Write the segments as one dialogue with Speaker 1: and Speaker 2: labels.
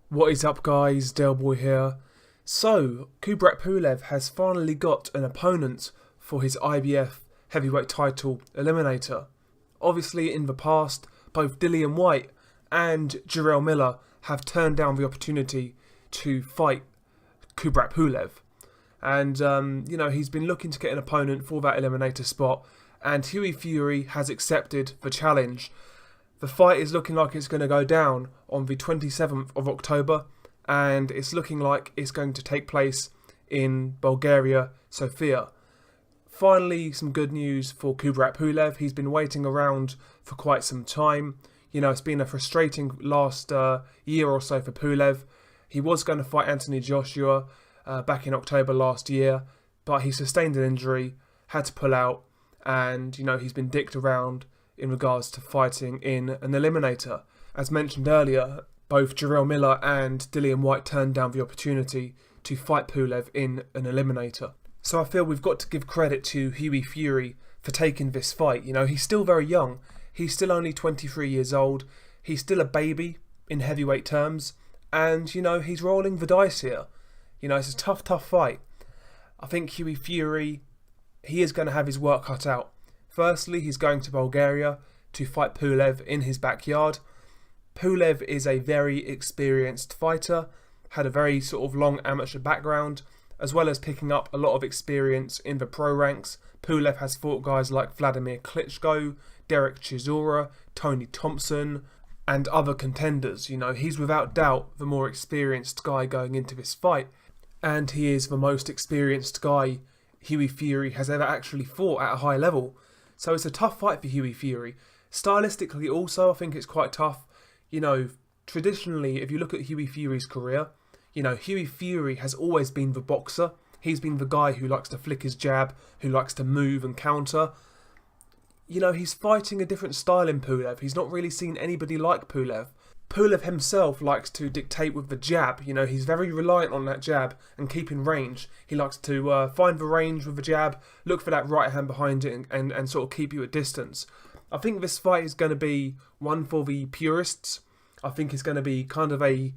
Speaker 1: What is up, guys? Delboy here. So, Kubrat Pulev has finally got an opponent for his IBF heavyweight title eliminator. Obviously, in the past, both Dillian Whyte and Jarrell Miller have turned down the opportunity to fight Kubrat Pulev. And, he's been looking to get an opponent for that eliminator spot, and Hughie Fury has accepted the challenge. The fight is looking like it's going to go down on the 27th of October, and it's looking like it's going to take place in Bulgaria, Sofia. Finally, some good news for Kubrat Pulev. He's been waiting around for quite some time. It's been a frustrating last year or so for Pulev. He was going to fight Anthony Joshua back in October last year, but he sustained an injury, had to pull out, and, he's been dicked around in regards to fighting in an eliminator. As mentioned earlier, both Jarrell Miller and Dillian Whyte turned down the opportunity to fight Pulev in an eliminator. So I feel we've got to give credit to Hughie Fury for taking this fight. He's still very young. He's still only 23 years old. He's still a baby in heavyweight terms. And, he's rolling the dice here. It's a tough fight. I think Hughie Fury, he is going to have his work cut out. Firstly, he's going to Bulgaria to fight Pulev in his backyard. Pulev is a very experienced fighter, had a very sort of long amateur background, as well as picking up a lot of experience in the pro ranks. Pulev has fought guys like Vladimir Klitschko, Derek Chisora, Tony Thompson, and other contenders. He's without doubt the more experienced guy going into this fight, and he is the most experienced guy Hughie Fury has ever actually fought at a high level. So it's a tough fight for Hughie Fury. Stylistically also, I think it's quite tough. Traditionally, if you look at Hughie Fury's career, Hughie Fury has always been the boxer. He's been the guy who likes to flick his jab, who likes to move and counter. He's fighting a different style in Pulev. He's not really seen anybody like Pulev. Pulev himself likes to dictate with the jab. He's very reliant on that jab and keeping range. He likes to find the range with the jab, look for that right hand behind it and sort of keep you at distance. I think this fight is going to be one for the purists. I think it's going to be kind of a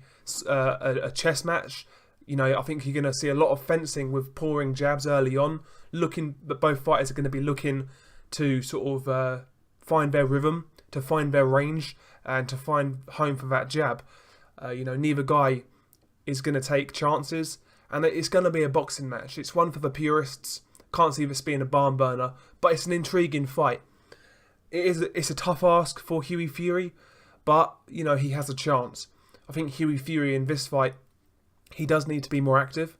Speaker 1: chess match. I think you're going to see a lot of fencing with pouring jabs early on. Both fighters are going to be looking to sort of find their rhythm, to find their range, and to find home for that jab. Neither guy is going to take chances, and it's going to be a boxing match. It's one for the purists. Can't see this being a barn burner, but it's an intriguing fight. It's a tough ask for Hughie Fury, but he has a chance. I think Hughie Fury in this fight, he does need to be more active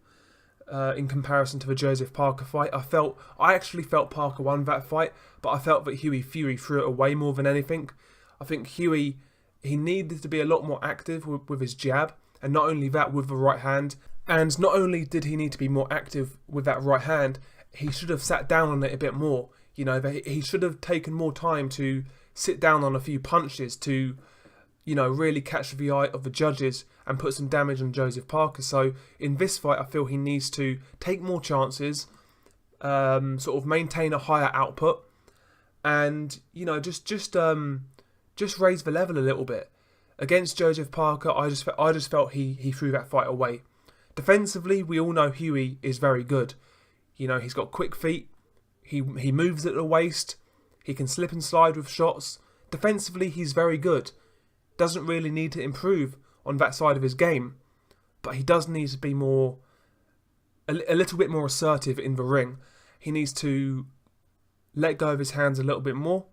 Speaker 1: in comparison to the Joseph Parker fight. I actually felt Parker won that fight, but I felt that Hughie Fury threw it away more than anything. I think Hughie, he needed to be a lot more active with his jab, and not only that, with the right hand. And not only did he need to be more active with that right hand, he should have sat down on it a bit more. He should have taken more time to sit down on a few punches to, really catch the eye of the judges and put some damage on Joseph Parker. So in this fight, I feel he needs to take more chances, sort of maintain a higher output, and just raise the level a little bit. Against Joseph Parker, I just felt he threw that fight away. Defensively, we all know Hughie is very good. He's got quick feet. He moves at the waist. He can slip and slide with shots. Defensively, he's very good. Doesn't really need to improve on that side of his game, but he does need to be a little bit more assertive in the ring. He needs to let go of his hands a little bit more,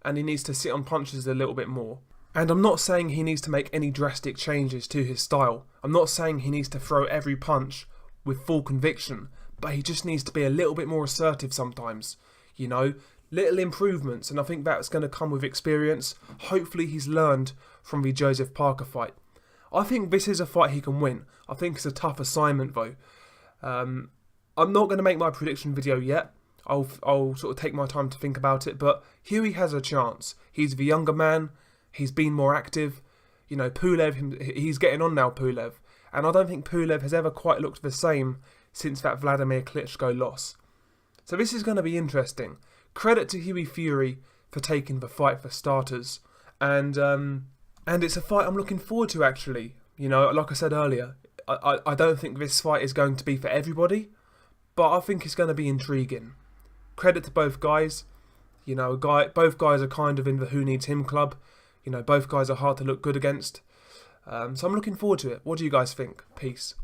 Speaker 1: and he needs to sit on punches a little bit more. And I'm not saying he needs to make any drastic changes to his style. I'm not saying he needs to throw every punch with full conviction, but he just needs to be a little bit more assertive sometimes. Little improvements, and I think that's going to come with experience. Hopefully he's learned from the Joseph Parker fight. I think this is a fight he can win. I think it's a tough assignment though. I'm not going to make my prediction video yet. I'll sort of take my time to think about it, but Hughie has a chance. He's the younger man. He's been more active. Pulev, he's getting on now, Pulev. And I don't think Pulev has ever quite looked the same since that Vladimir Klitschko loss. So this is going to be interesting. Credit to Hughie Fury for taking the fight for starters. And it's a fight I'm looking forward to, actually. You know, like I said earlier, I don't think this fight is going to be for everybody, but I think it's going to be intriguing. Credit to both guys. You know, both guys are kind of in the Who Needs Him club. You know, both guys are hard to look good against. So I'm looking forward to it. What do you guys think? Peace.